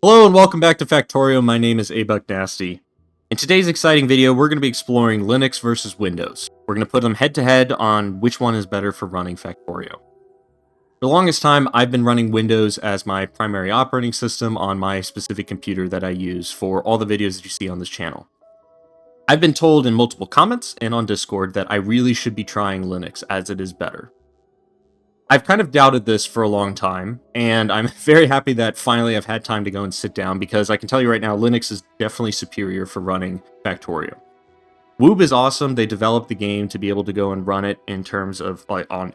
Hello and welcome back to Factorio. My name is Nasty. In today's exciting video, we're going to be exploring Linux versus Windows. We're going to put them head to head on which one is better for running Factorio. For the longest time, I've been running Windows as my primary operating system on my specific computer that I use for all the videos that you see on this channel. I've been told in multiple comments and on Discord that I really should be trying Linux as it is better. I've kind of doubted this for a long time, and I'm very happy that finally I've had time to go and sit down, because I can tell you right now, Linux is definitely superior for running Factorio. Woob is awesome. They developed the game to be able to go and run it in terms of on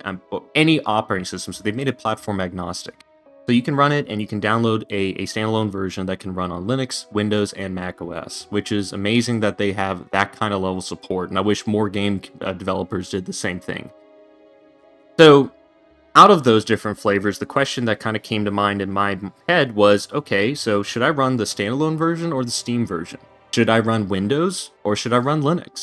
any operating system, so they've made it platform agnostic. So you can run it, and you can download a standalone version that can run on Linux, Windows, and Mac OS, which is amazing that they have that kind of level of support, and I wish more game developers did the same thing. So out of those different flavors, the question that kind of came to mind in my head was, okay, so should I run the standalone version or the Steam version? Should I run Windows or should I run Linux?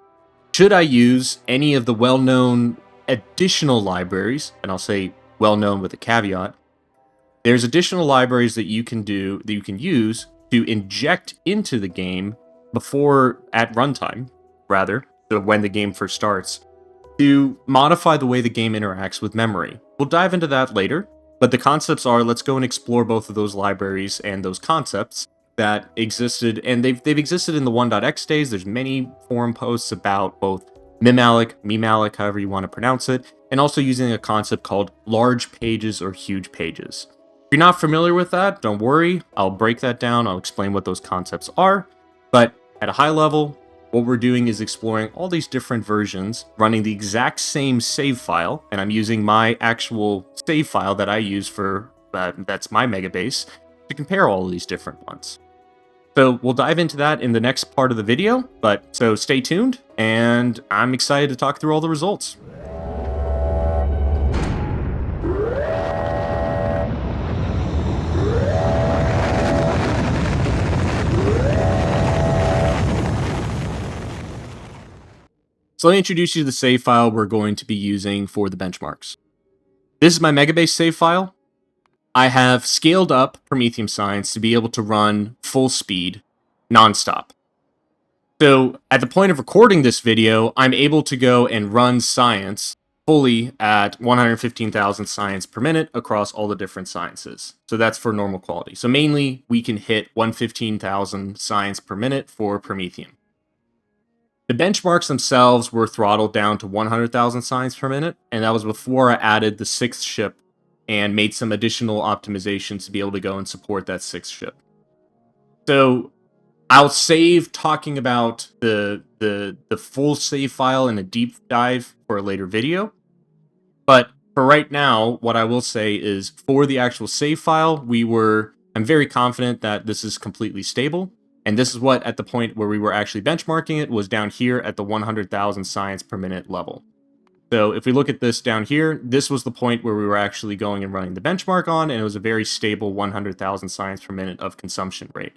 Should I use any of the well-known additional libraries? And I'll say well-known with a caveat. There's additional libraries that you can use to inject into the game at runtime, rather, so when the game first starts, to modify the way the game interacts with memory. We'll dive into that later, but the concepts are, let's go and explore both of those libraries and those concepts that existed, and they've existed in the 1.x days. There's many forum posts about both Mimalloc, however you want to pronounce it, and also using a concept called large pages or huge pages. If you're not familiar with that, don't worry, I'll break that down, I'll explain what those concepts are, but at a high level, what we're doing is exploring all these different versions, running the exact same save file, and I'm using my actual save file that I use for, that's my megabase, to compare all of these different ones. So we'll dive into that in the next part of the video, so stay tuned, and I'm excited to talk through all the results. So let me introduce you to the save file we're going to be using for the benchmarks. This is my megabase save file. I have scaled up Prometheum Science to be able to run full speed, nonstop. So at the point of recording this video, I'm able to go and run Science fully at 115,000 science per minute across all the different sciences. So that's for normal quality. So mainly we can hit 115,000 science per minute for Prometheum. The benchmarks themselves were throttled down to 100,000 science per minute, and that was before I added the 6th ship and made some additional optimizations to be able to go and support that 6th ship. So I'll save talking about the full save file in a deep dive for a later video, but for right now, what I will say is for the actual save file, I'm very confident that this is completely stable. And this is what, at the point where we were actually benchmarking it, was down here at the 100,000 science per minute level. So if we look at this down here, this was the point where we were actually going and running the benchmark on, and it was a very stable 100,000 science per minute of consumption rate.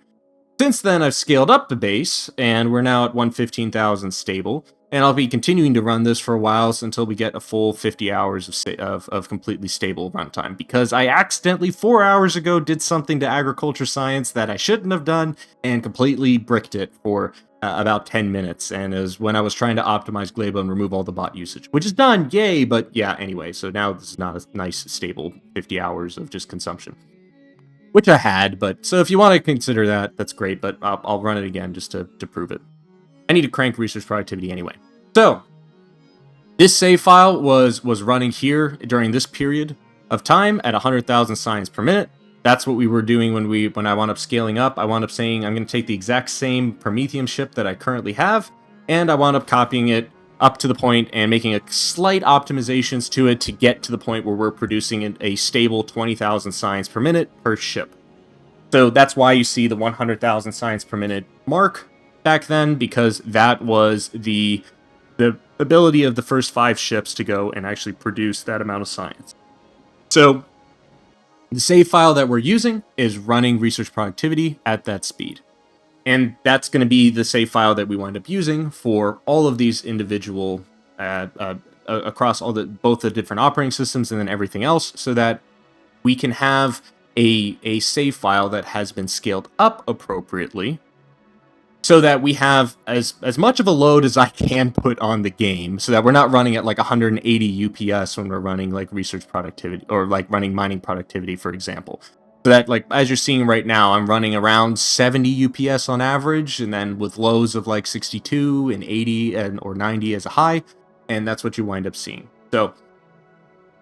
Since then, I've scaled up the base, and we're now at 115,000 stable, and I'll be continuing to run this for a while until we get a full 50 hours of completely stable runtime, because I accidentally 4 hours ago did something to agriculture science that I shouldn't have done and completely bricked it for about 10 minutes, and is when I was trying to optimize Glabo and remove all the bot usage, which is done, yay, but yeah, anyway, so now this is not a nice, stable 50 hours of just consumption. Which I had, but so if you want to consider that, that's great, but I'll run it again just to prove it. I need to crank research productivity anyway. So, this save file was running here during this period of time at 100,000 science per minute. That's what we were doing when I wound up scaling up. I wound up saying I'm going to take the exact same Prometheum ship that I currently have, and I wound up copying it up to the point and making a slight optimizations to it to get to the point where we're producing a stable 20,000 science per minute per ship. So that's why you see the 100,000 science per minute mark back then, because that was the ability of the first 5 ships to go and actually produce that amount of science. So the save file that we're using is running research productivity at that speed. And that's going to be the save file that we wind up using for all of these individual, across both the different operating systems and then everything else, so that we can have a save file that has been scaled up appropriately, so that we have as much of a load as I can put on the game, so that we're not running at like 180 UPS when we're running like research productivity or like running mining productivity, for example. So that, like, as you're seeing right now, I'm running around 70 UPS on average, and then with lows of like 62 and 80 or 90 as a high, and that's what you wind up seeing. So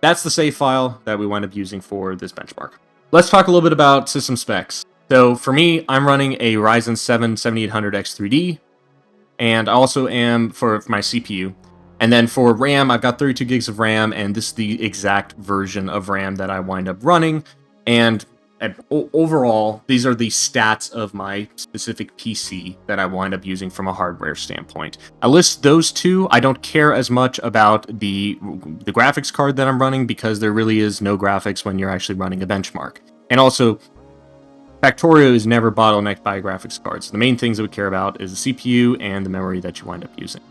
that's the save file that we wind up using for this benchmark. Let's talk a little bit about system specs. So for me, I'm running a Ryzen 7 7800X3D, and I also am for my CPU. And then for RAM, I've got 32 gigs of RAM, and this is the exact version of RAM that I wind up running. And overall, these are the stats of my specific PC that I wind up using from a hardware standpoint. I list those two. I don't care as much about the graphics card that I'm running, because there really is no graphics when you're actually running a benchmark. And also, Factorio is never bottlenecked by graphics cards. The main things that we care about is the CPU and the memory that you wind up using.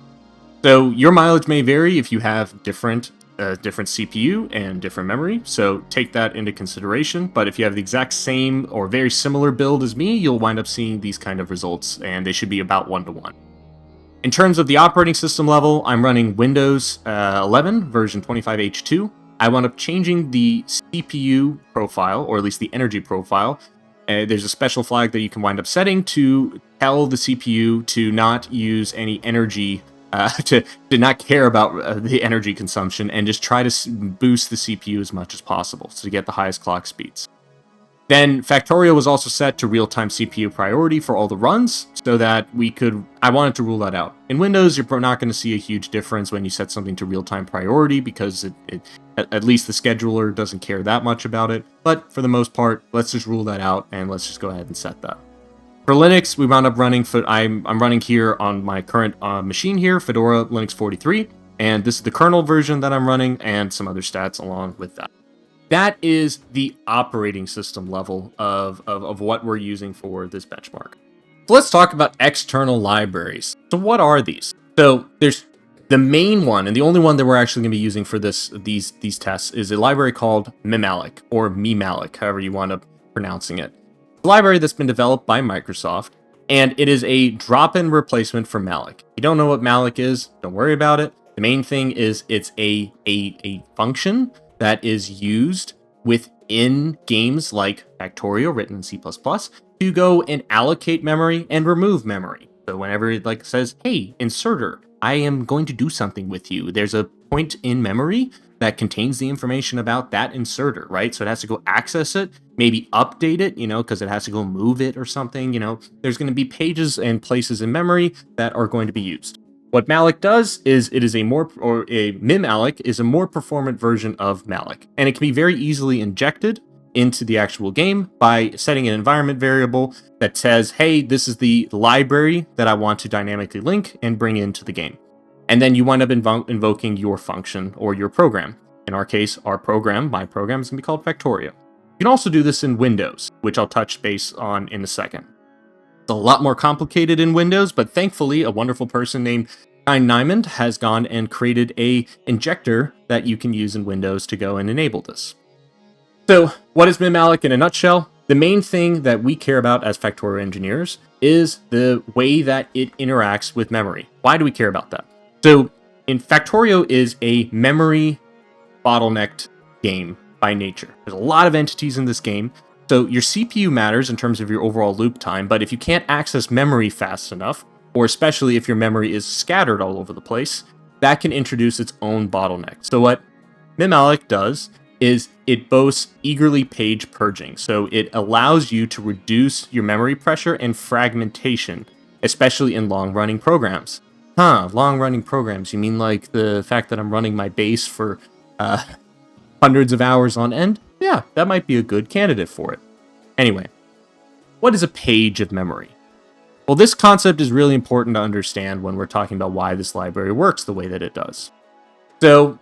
So your mileage may vary if you have different CPU and different memory, so take that into consideration. But if you have the exact same or very similar build as me, you'll wind up seeing these kind of results, and they should be about 1-to-1. In terms of the operating system level, I'm running Windows 11 version 25H2. I wound up changing the CPU profile, or at least the energy profile. There's a special flag that you can wind up setting to tell the CPU to not use any energy, to not care about the energy consumption, and just try to boost the CPU as much as possible to get the highest clock speeds. Then Factorio was also set to real-time CPU priority for all the runs, so that I wanted to rule that out. In Windows, you're not going to see a huge difference when you set something to real-time priority, because at least the scheduler doesn't care that much about it. But for the most part, let's just rule that out, and let's just go ahead and set that. For Linux, we wound up running, I'm running here on my current machine here, Fedora Linux 43, and this is the kernel version that I'm running, and some other stats along with that. That is the operating system level of what we're using for this benchmark. So let's talk about external libraries. So what are these? So there's the main one, and the only one that we're actually going to be using for these tests, is a library called Mimalloc, or Mimalloc, however you wind up pronouncing it. It's a library that's been developed by Microsoft, and it is a drop-in replacement for Malloc. If you don't know what Malloc is, don't worry about it. The main thing is it's a function that is used within games like Factorio, written in C++, to go and allocate memory and remove memory. So whenever it says, hey, inserter, I am going to do something with you, there's a point in memory that contains the information about that inserter, right? So it has to go access it, maybe update it, because it has to go move it or something, There's going to be pages and places in memory that are going to be used. What Malloc does is Mimalloc is a more performant version of Malloc, and it can be very easily injected into the actual game by setting an environment variable that says, hey, this is the library that I want to dynamically link and bring into the game. And then you wind up invoking your function or your program. In our case, my program is going to be called Factorio. You can also do this in Windows, which I'll touch base on in a second. It's a lot more complicated in Windows, but thankfully a wonderful person named Stein Nyman has gone and created a injector that you can use in Windows to go and enable this. So what is Mimalloc in a nutshell? The main thing that we care about as Factorio engineers is the way that it interacts with memory. Why do we care about that? So Factorio is a memory bottlenecked game by nature. There's a lot of entities in this game. So your CPU matters in terms of your overall loop time, but if you can't access memory fast enough, or especially if your memory is scattered all over the place, that can introduce its own bottleneck. So what Mimalloc does is it boasts eagerly page purging. So it allows you to reduce your memory pressure and fragmentation, especially in long-running programs. Long-running programs. You mean like the fact that I'm running my base for hundreds of hours on end? Yeah, that might be a good candidate for it. Anyway, what is a page of memory? Well, this concept is really important to understand when we're talking about why this library works the way that it does. So,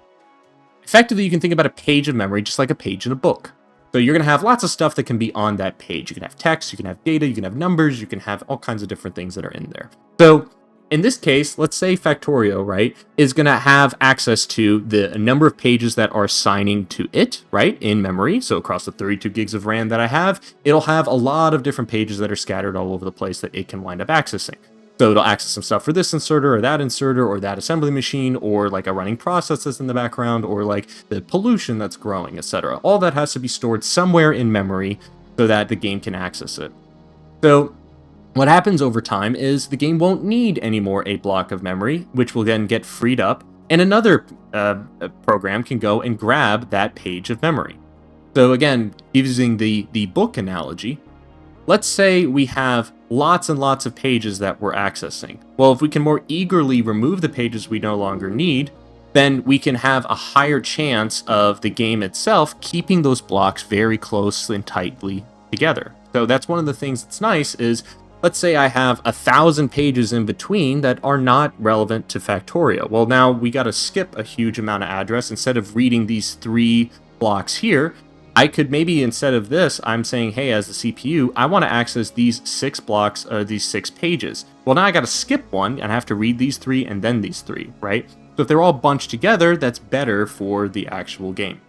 effectively, you can think about a page of memory just like a page in a book. So you're going to have lots of stuff that can be on that page. You can have text, you can have data, you can have numbers, you can have all kinds of different things that are in there. So in this case, let's say Factorio, right, is going to have access to the number of pages that are assigning to it, right, in memory. So across the 32 gigs of RAM that I have, it'll have a lot of different pages that are scattered all over the place that it can wind up accessing. So it'll access some stuff for this inserter or that assembly machine, or like a running process that's in the background, or like the pollution that's growing, etc. All that has to be stored somewhere in memory so that the game can access it. So what happens over time is the game won't need anymore a block of memory, which will then get freed up, and another program can go and grab that page of memory. So again, using the book analogy, let's say we have lots and lots of pages that we're accessing. Well, if we can more eagerly remove the pages we no longer need, then we can have a higher chance of the game itself keeping those blocks very close and tightly together. So that's one of the things that's nice is, let's say I have 1,000 pages in between that are not relevant to Factorio. Well, now we got to skip a huge amount of address. Instead of reading these 3 blocks here, I could maybe, instead of this, I'm saying, hey, as the CPU, I want to access these 6 blocks, these 6 pages. Well, now I got to skip one and I have to read these 3 and then these 3, right? So if they're all bunched together, that's better for the actual game.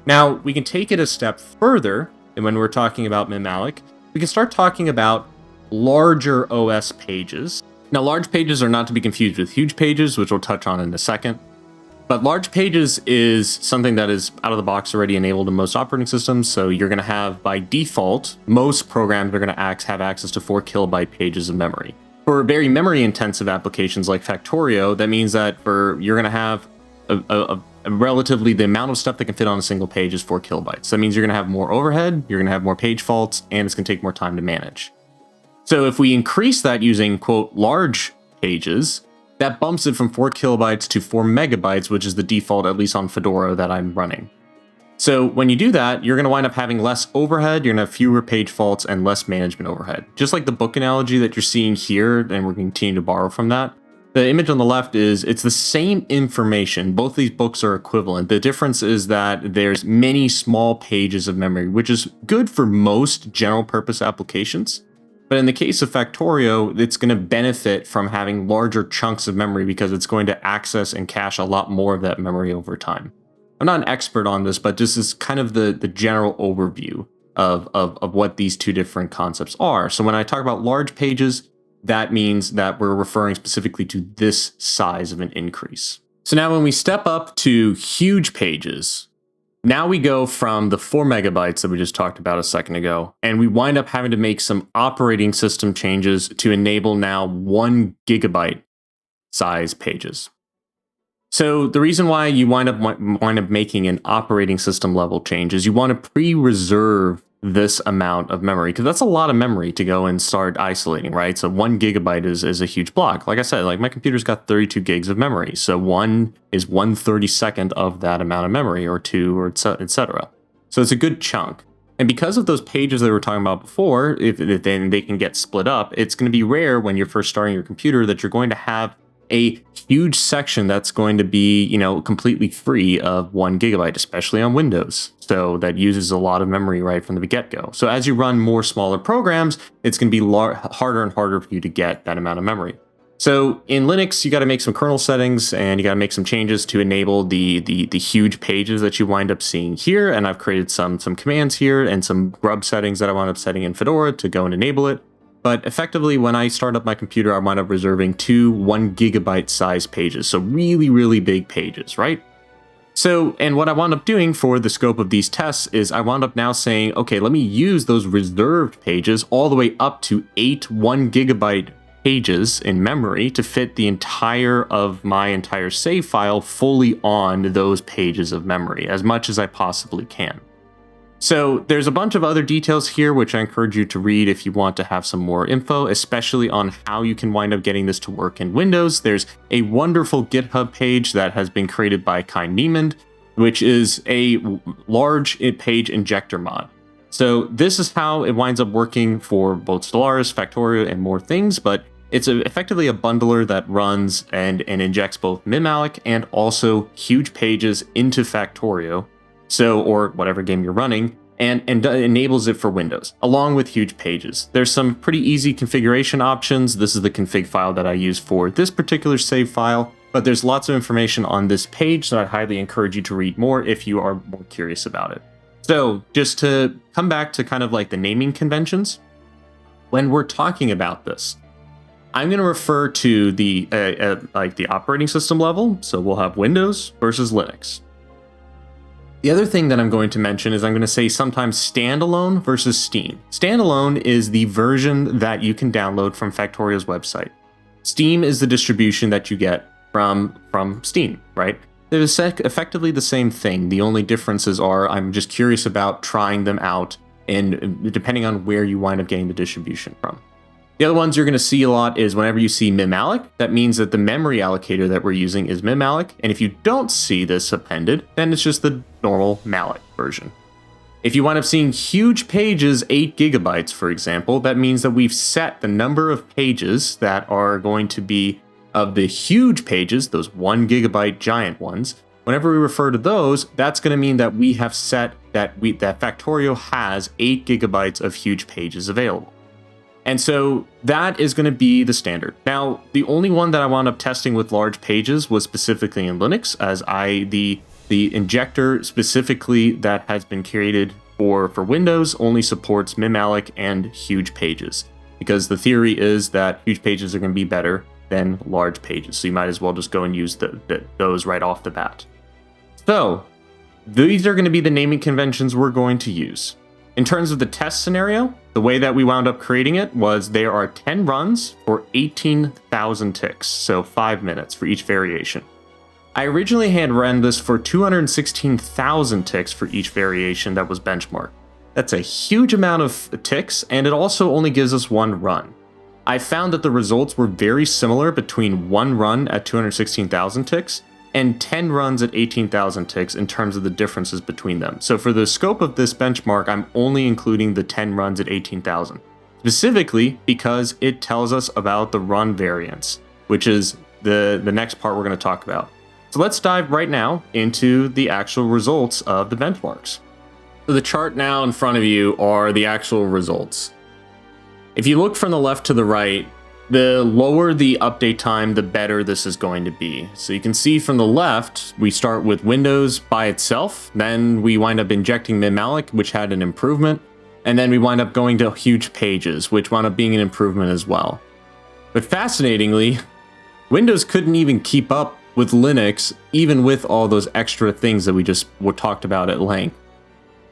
Now, we can take it a step further, and when we're talking about Mimalloc, we can start talking about larger OS pages. Now, large pages are not to be confused with huge pages, which we'll touch on in a second. But large pages is something that is out of the box already enabled in most operating systems. So you're going to have, by default, most programs are going to have access to 4 kilobyte pages of memory. For very memory intensive applications like Factorio, that means that you're going to have a relatively, the amount of stuff that can fit on a single page is 4 kilobytes. That means you're going to have more overhead, you're going to have more page faults, and it's going to take more time to manage. So if we increase that using, quote, large pages, that bumps it from 4 kilobytes to 4 megabytes, which is the default, at least on Fedora, that I'm running. So when you do that, you're going to wind up having less overhead, you're going to have fewer page faults, and less management overhead. Just like the book analogy that you're seeing here, and we're going to continue to borrow from that. The image on the left it's the same information. Both these books are equivalent. The difference is that there's many small pages of memory, which is good for most general purpose applications. But in the case of Factorio, it's going to benefit from having larger chunks of memory because it's going to access and cache a lot more of that memory over time. I'm not an expert on this, but this is kind of the general overview of what these two different concepts are. So when I talk about large pages, that means that we're referring specifically to this size of an increase. So now when we step up to huge pages, now we go from the 4 megabytes that we just talked about a second ago, and we wind up having to make some operating system changes to enable now 1 gigabyte size pages. So the reason why you wind up making an operating system level change is you want to pre-reserve this amount of memory, because that's a lot of memory to go and start isolating, right? So 1 gigabyte is a huge block. Like I said, like my computer's got 32 gigs of memory. So 1 is 1/32 of that amount of memory, or 2, or etc. So it's a good chunk. And because of those pages that we were talking about before, if then they can get split up, it's going to be rare when you're first starting your computer that you're going to have a huge section that's going to be, completely free of 1 gigabyte, especially on Windows. So that uses a lot of memory right from the get-go. So as you run more smaller programs, it's going to be harder and harder for you to get that amount of memory. So in Linux, you got to make some kernel settings and you got to make some changes to enable the huge pages that you wind up seeing here. And I've created some commands here and some grub settings that I wound up setting in Fedora to go and enable it. But effectively, when I start up my computer, I wind up reserving 2 1 gigabyte size pages. So really, really big pages, right? So, and what I wound up doing for the scope of these tests is I wound up now saying, okay, let me use those reserved pages all the way up to 8 1 gigabyte pages in memory to fit the entire of my entire save file fully on those pages of memory, as much as I possibly can. So there's a bunch of other details here, which I encourage you to read if you want to have some more info, especially on how you can wind up getting this to work in Windows. There's a wonderful GitHub page that has been created by Kai Niemand, which is a large page injector mod. So this is how it winds up working for both Stellaris, Factorio, and more things, but it's effectively a bundler that runs and injects both Mimalloc and also huge pages into Factorio. So, or whatever game you're running, and enables it for Windows, along with Hugepages. There's some pretty easy configuration options. This is the config file that I use for this particular save file, but there's lots of information on this page, so I'd highly encourage you to read more if you are more curious about it. So just to come back to kind of like the naming conventions, when we're talking about this, I'm going to refer to the like the operating system level. So we'll have Windows versus Linux. The other thing that I'm going to mention is I'm going to say sometimes Standalone versus Steam. Standalone is the version that you can download from Factorio's website. Steam is the distribution that you get from Steam, right? They're effectively the same thing. The only differences are I'm just curious about trying them out, and depending on where you wind up getting the distribution from. The other ones you're going to see a lot is whenever you see Mimalloc, that means that the memory allocator that we're using is Mimalloc, and if you don't see this appended, then it's just the normal Malloc version. If you wind up seeing Hugepages 8 GB, for example, that means that we've set the number of pages that are going to be of the Hugepages, those 1 GB giant ones. Whenever we refer to those, that's going to mean that we have set that Factorio has 8 GB of Hugepages available. And so that is going to be the standard. Now, the only one that I wound up testing with large pages was specifically in Linux, as the injector specifically that has been created for Windows only supports Mimalloc and Hugepages, because the theory is that Hugepages are going to be better than large pages. So you might as well just go and use those right off the bat. So these are going to be the naming conventions we're going to use. In terms of the test scenario, the way that we wound up creating it was there are 10 runs for 18,000 ticks, so 5 minutes for each variation. I originally had run this for 216,000 ticks for each variation that was benchmarked. That's a huge amount of ticks, and it also only gives us one run. I found that the results were very similar between one run at 216,000 ticks and 10 runs at 18,000 ticks in terms of the differences between them. So for the scope of this benchmark, I'm only including the 10 runs at 18,000, specifically because it tells us about the run variance, which is the next part we're going to talk about. So let's dive right now into the actual results of the benchmarks. So the chart now in front of you are the actual results. If you look from the left to the right, the lower the update time, the better this is going to be. So you can see from the left, we start with Windows by itself, then we wind up injecting Mimalloc, which had an improvement, and then we wind up going to Hugepages, which wound up being an improvement as well. But fascinatingly, Windows couldn't even keep up with Linux, even with all those extra things that we just talked about at length.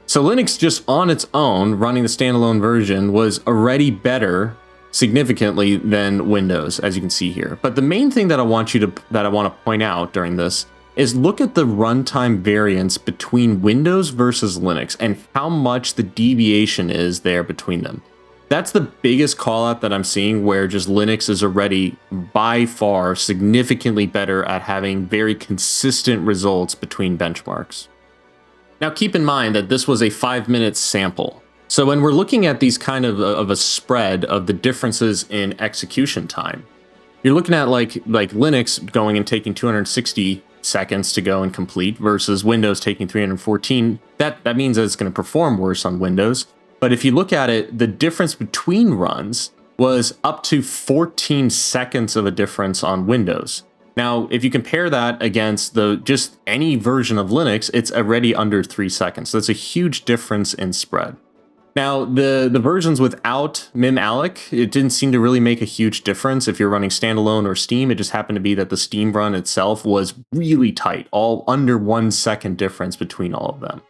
So Linux just on its own, running the standalone version, was already better significantly than Windows, as you can see here. But the main thing that I want to point out during this is look at the runtime variance between Windows versus Linux and how much the deviation is there between them. That's the biggest call out that I'm seeing, where just Linux is already by far significantly better at having very consistent results between benchmarks. Now keep in mind that this was a 5-minute sample. So when we're looking at these kind of a spread of the differences in execution time, you're looking at like Linux going and taking 260 seconds to go and complete versus Windows taking 314. That means that it's going to perform worse on Windows. But if you look at it, the difference between runs was up to 14 seconds of a difference on Windows. Now, if you compare that against just any version of Linux, it's already under 3 seconds. So that's a huge difference in spread. Now, the versions without Mimalloc, it didn't seem to really make a huge difference if you're running Standalone or Steam. It just happened to be that the Steam run itself was really tight, all under 1 second difference between all of them.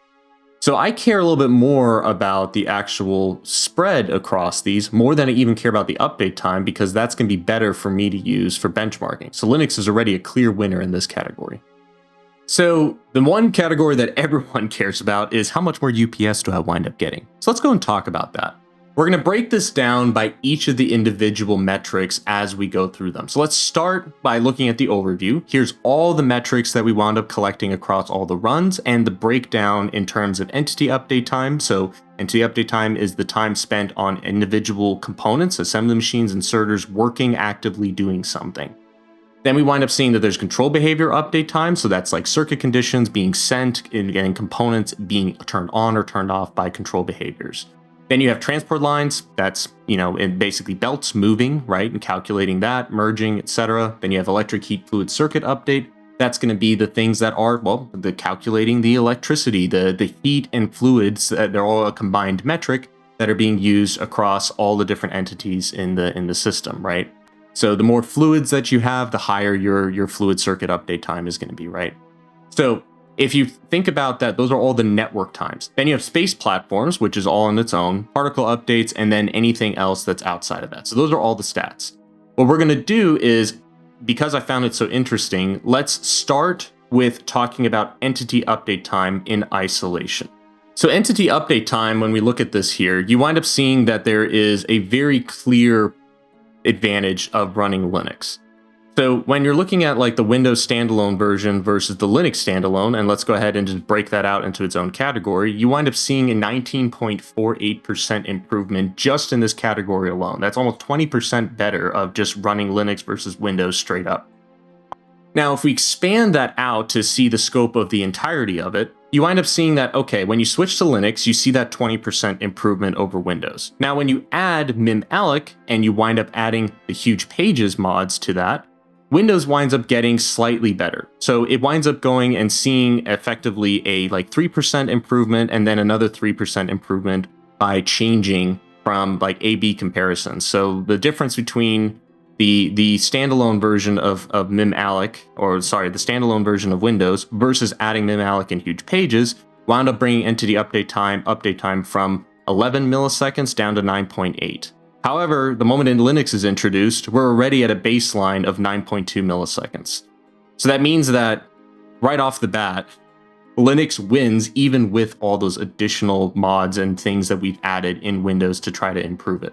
So I care a little bit more about the actual spread across these, more than I even care about the update time, because that's going to be better for me to use for benchmarking. So Linux is already a clear winner in this category. So the one category that everyone cares about is how much more UPS do I wind up getting? So let's go and talk about that. We're going to break this down by each of the individual metrics as we go through them. So let's start by looking at the overview. Here's all the metrics that we wound up collecting across all the runs and the breakdown in terms of entity update time. So entity update time is the time spent on individual components, assembly machines, inserters working actively doing something. Then we wind up seeing that there's control behavior update time. So that's like circuit conditions being sent and components being turned on or turned off by control behaviors. Then you have transport lines. That's, and basically belts moving, right? And calculating that, merging, etc. Then you have electric heat fluid circuit update. That's going to be the things that are, the calculating the electricity, the heat and fluids. They're all a combined metric that are being used across all the different entities in the system, right? So the more fluids that you have, the higher your fluid circuit update time is going to be, right? So if you think about that, those are all the network times. Then you have space platforms, which is all on its own, particle updates, and then anything else that's outside of that. So those are all the stats. What we're going to do is, because I found it so interesting, let's start with talking about entity update time in isolation. So entity update time, when we look at this here, you wind up seeing that there is a very clear advantage of running Linux. So when you're looking at like the Windows standalone version versus the Linux standalone, and let's go ahead and just break that out into its own category, you wind up seeing a 19.48% improvement just in this category alone. That's almost 20% better of just running Linux versus Windows straight up. Now, if we expand that out to see the scope of the entirety of it, you wind up seeing that, okay, when you switch to Linux, you see that 20% improvement over Windows. Now, when you add Mimalloc and you wind up adding the Hugepages mods to that, Windows winds up getting slightly better. So it winds up going and seeing effectively a like 3% improvement and then another 3% improvement by changing from like A/B comparisons. So the difference between the standalone version of Mimalloc, or sorry, the standalone version of Windows versus adding Mimalloc and Hugepages wound up bringing entity update time from 11 milliseconds down to 9.8. However, the moment Linux is introduced, we're already at a baseline of 9.2 milliseconds. So that means that right off the bat, Linux wins even with all those additional mods and things that we've added in Windows to try to improve it.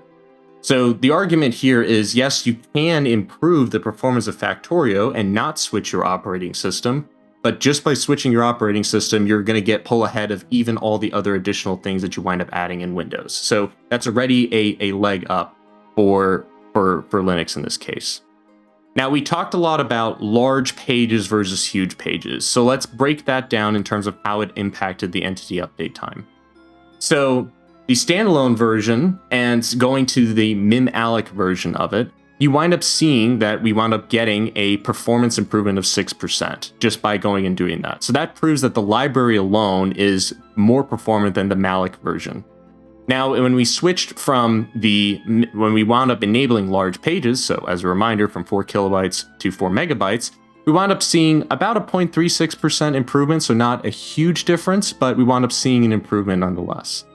So the argument here is, yes, you can improve the performance of Factorio and not switch your operating system, but just by switching your operating system, you're going to pull ahead of even all the other additional things that you wind up adding in Windows. So that's already a leg up for Linux in this case. Now, we talked a lot about large pages versus huge pages. So let's break that down in terms of how it impacted the entity update time. So the standalone version and going to the Mimalloc version of it, you wind up seeing that we wound up getting a performance improvement of 6% just by going and doing that. So that proves that the library alone is more performant than the Malloc version. Now, when we switched when we wound up enabling large pages, so as a reminder, from 4 kilobytes to 4 megabytes, we wound up seeing about a 0.36% improvement, so not a huge difference, but we wound up seeing an improvement nonetheless.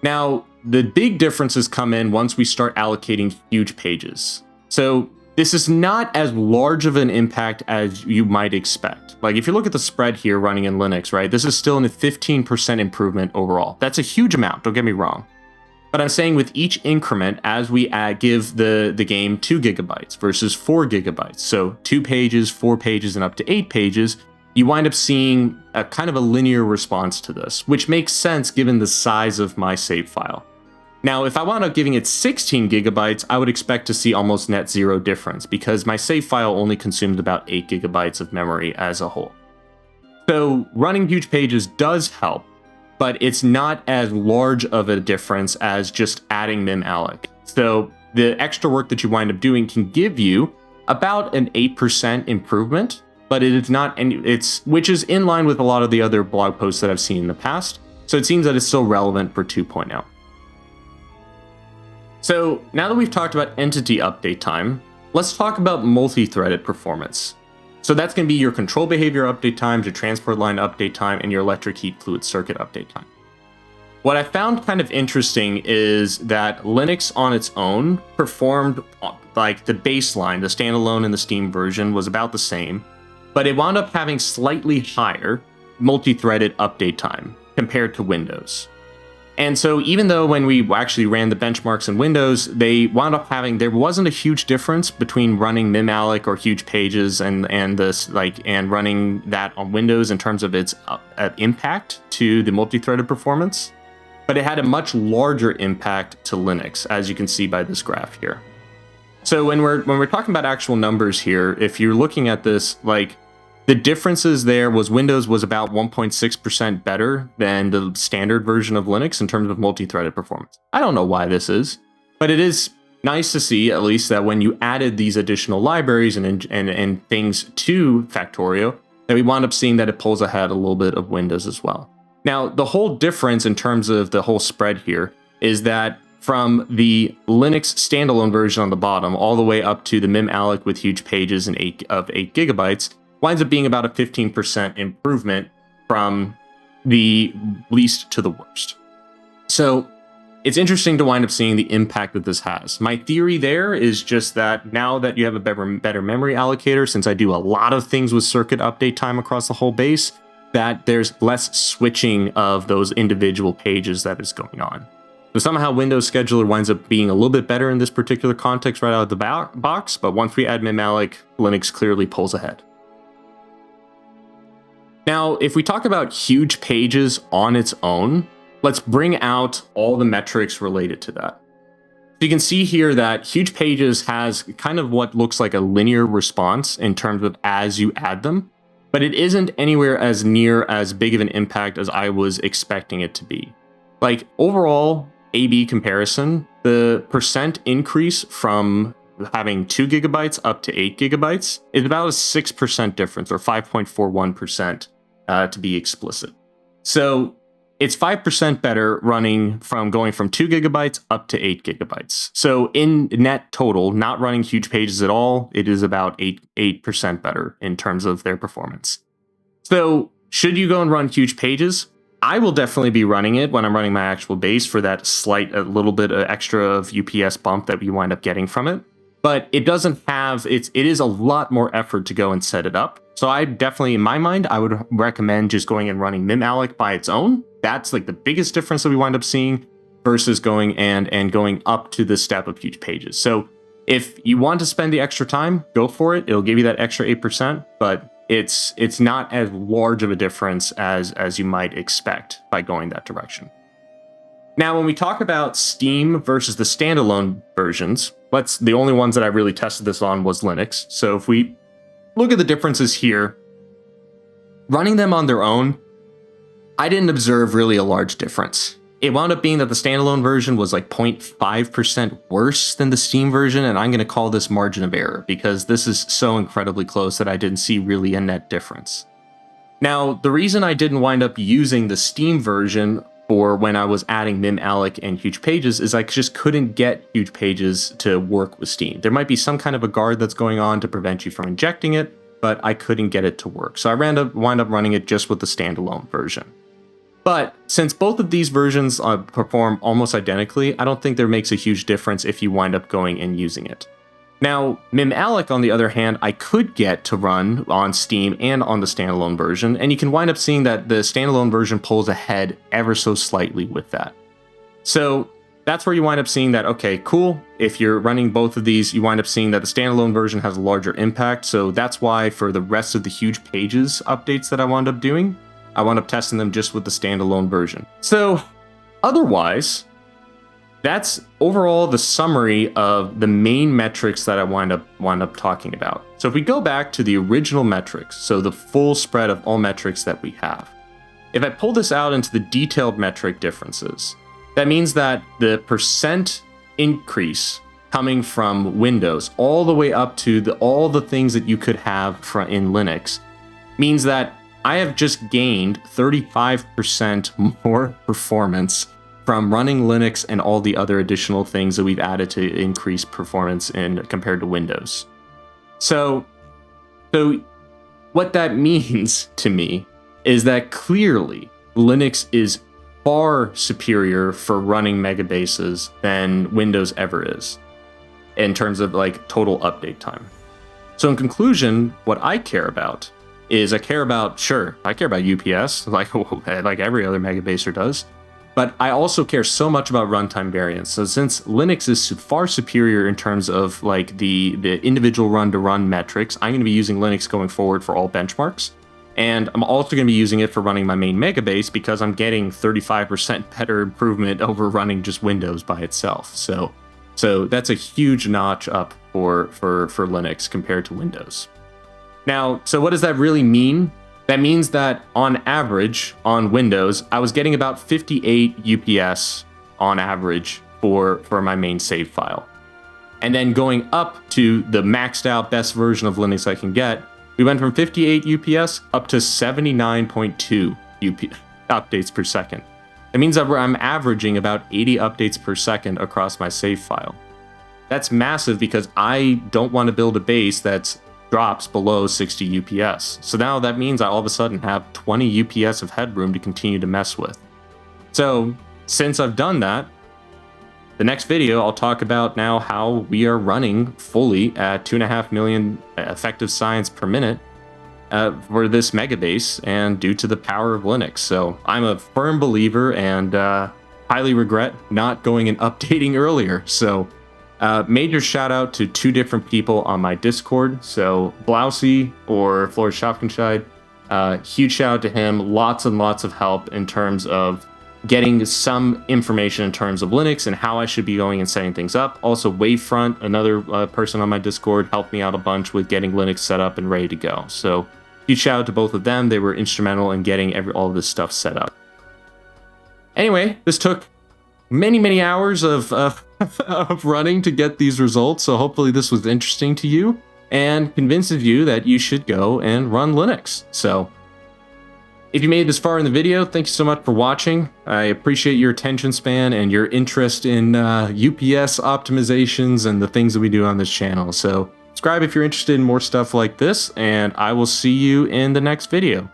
Now, the big differences come in once we start allocating Hugepages. So this is not as large of an impact as you might expect. Like if you look at the spread here running in Linux, right, this is still a 15% improvement overall. That's a huge amount, don't get me wrong. But I'm saying with each increment, as we give the game 2 gigabytes versus 4 gigabytes, so 2 pages, 4 pages, and up to 8 pages, you wind up seeing a kind of a linear response to this, which makes sense given the size of my save file. Now, if I wound up giving it 16 gigabytes, I would expect to see almost net zero difference because my save file only consumed about 8 gigabytes of memory as a whole. So running Hugepages does help, but it's not as large of a difference as just adding Mimalloc. So the extra work that you wind up doing can give you about an 8% improvement, but it is not, which is in line with a lot of the other blog posts that I've seen in the past. So it seems that it's still relevant for 2.0. So now that we've talked about entity update time, let's talk about multi-threaded performance. So that's going to be your control behavior update times, your transport line update time, and your electric heat fluid circuit update time. What I found kind of interesting is that Linux on its own performed like the baseline, the standalone and the Steam version was about the same, but it wound up having slightly higher multi-threaded update time compared to Windows. And so even though when we actually ran the benchmarks in Windows, they wound up there wasn't a huge difference between running Mimalloc or Hugepages and running that on Windows in terms of its impact to the multi-threaded performance, but it had a much larger impact to Linux, as you can see by this graph here. So when we're talking about actual numbers here, if you're looking at this, like the differences there was Windows was about 1.6% better than the standard version of Linux in terms of multi-threaded performance. I don't know why this is, but it is nice to see at least that when you added these additional libraries and things to Factorio, that we wound up seeing that it pulls ahead a little bit of Windows as well. Now, the whole difference in terms of the whole spread here is that from the Linux standalone version on the bottom all the way up to the Mimalloc with Hugepages and 8 gigabytes winds up being about a 15% improvement from the least to the worst. So it's interesting to wind up seeing the impact that this has. My theory there is just that now that you have a better memory allocator, since I do a lot of things with circuit update time across the whole base, that there's less switching of those individual pages that is going on. So somehow Windows Scheduler winds up being a little bit better in this particular context right out of the box, but once we add Mimalloc, Linux clearly pulls ahead. Now, if we talk about Hugepages on its own, let's bring out all the metrics related to that. So you can see here that Hugepages has kind of what looks like a linear response in terms of as you add them, but it isn't anywhere as near as big of an impact as I was expecting it to be. Like overall, A/B comparison, the percent increase from having 2 gigabytes up to 8 gigabytes is about a 6% difference, or 5.41% to be explicit. So it's 5% better running from going from 2 gigabytes up to 8 gigabytes. So in net total, not running Hugepages at all, it is about 8% better in terms of their performance. So should you go and run Hugepages? I will definitely be running it when I'm running my actual base for that slight, a little bit of extra of UPS bump that we wind up getting from it. But it doesn't have, it is a lot more effort to go and set it up. So I definitely, in my mind, I would recommend just going and running Mimalloc by its own. That's like the biggest difference that we wind up seeing versus going and going up to the step of Hugepages. So if you want to spend the extra time, go for it. It'll give you that extra 8%, but it's not as large of a difference as you might expect by going that direction. Now, when we talk about Steam versus the standalone versions, the only ones that I really tested this on was Linux. So if we look at the differences here, running them on their own, I didn't observe really a large difference. It wound up being that the standalone version was like 0.5% worse than the Steam version, and I'm going to call this margin of error because this is so incredibly close that I didn't see really a net difference. Now, the reason I didn't wind up using the Steam version for when I was adding Mimalloc and Hugepages is I just couldn't get Hugepages to work with Steam. There might be some kind of a guard that's going on to prevent you from injecting it, but I couldn't get it to work. So I wind up running it just with the standalone version. But since both of these versions perform almost identically, I don't think there makes a huge difference if you wind up going and using it. Now, Mimalloc, on the other hand, I could get to run on Steam and on the standalone version, and you can wind up seeing that the standalone version pulls ahead ever so slightly with that. So that's where you wind up seeing that, okay, cool, if you're running both of these, you wind up seeing that the standalone version has a larger impact, so that's why for the rest of the Hugepages updates that I wound up doing, I wound up testing them just with the standalone version. So otherwise, that's overall the summary of the main metrics that I wind up talking about. So if we go back to the original metrics, so the full spread of all metrics that we have, if I pull this out into the detailed metric differences, that means that the percent increase coming from Windows all the way up to all the things that you could have in Linux means that I have just gained 35% more performance from running Linux and all the other additional things that we've added to increase performance compared to Windows. So what that means to me is that clearly Linux is far superior for running megabases than Windows ever is in terms of like total update time. So in conclusion, what I care about is I care about UPS, like every other megabaser does, but I also care so much about runtime variance. So since Linux is far superior in terms of like the individual run-to-run metrics, I'm going to be using Linux going forward for all benchmarks. And I'm also going to be using it for running my main megabase because I'm getting 35% better improvement over running just Windows by itself. So So that's a huge notch up for Linux compared to Windows. Now, so what does that really mean? That means that on average on Windows, I was getting about 58 UPS on average for my main save file. And then going up to the maxed out best version of Linux I can get, we went from 58 UPS up to 79.2 updates per second. That means that I'm averaging about 80 updates per second across my save file. That's massive because I don't want to build a base that drops below 60 UPS. So now that means I all of a sudden have 20 UPS of headroom to continue to mess with. So since I've done that, the next video I'll talk about now how we are running fully at 2.5 million effective science per minute for this megabase, and due to the power of Linux. So I'm a firm believer and highly regret not going and updating earlier. So major shout out to 2 different people on my Discord. So Blousy or Flores Schafkenscheid, huge shout out to him. Lots and lots of help in terms of getting some information in terms of Linux and how I should be going and setting things up. Also Wavefront, another person on my Discord, helped me out a bunch with getting Linux set up and ready to go. So huge shout out to both of them. They were instrumental in getting all of this stuff set up. Anyway, this took many hours of running to get these results, so hopefully this was interesting to you and convinces you that you should go and run Linux. So if you made it this far in the video, thank you so much for watching. I appreciate your attention span and your interest in UPS optimizations and the things that we do on this channel. So subscribe if you're interested in more stuff like this, and I will see you in the next video.